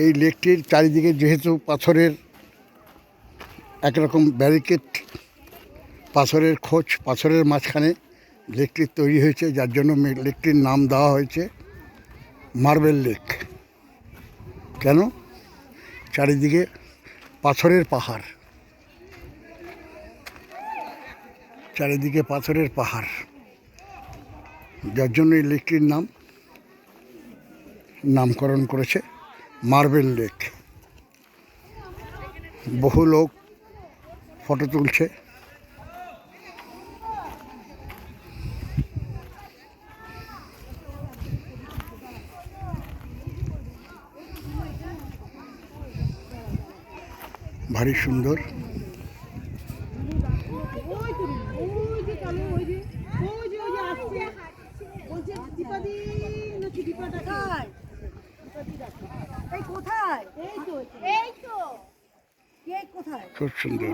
এই লেকটির চারিদিকে যেহেতু পাথরের একরকম ব্যারিকেড, পাথরের খোঁজ, পাথরের মাঝখানে লেকটি তৈরি হয়েছে, যার জন্য লেকটির নাম দেওয়া হয়েছে মার্বেল লেক। কেন? চারিদিকে পাথরের পাহাড়, চারিদিকে পাথরের পাহাড়, যার জন্য এই লেকটির নামকরণ করেছে মার্বেল লেক। বহু লোক ফটো তুলছে। ভারী সুন্দর। খুব সুন্দর।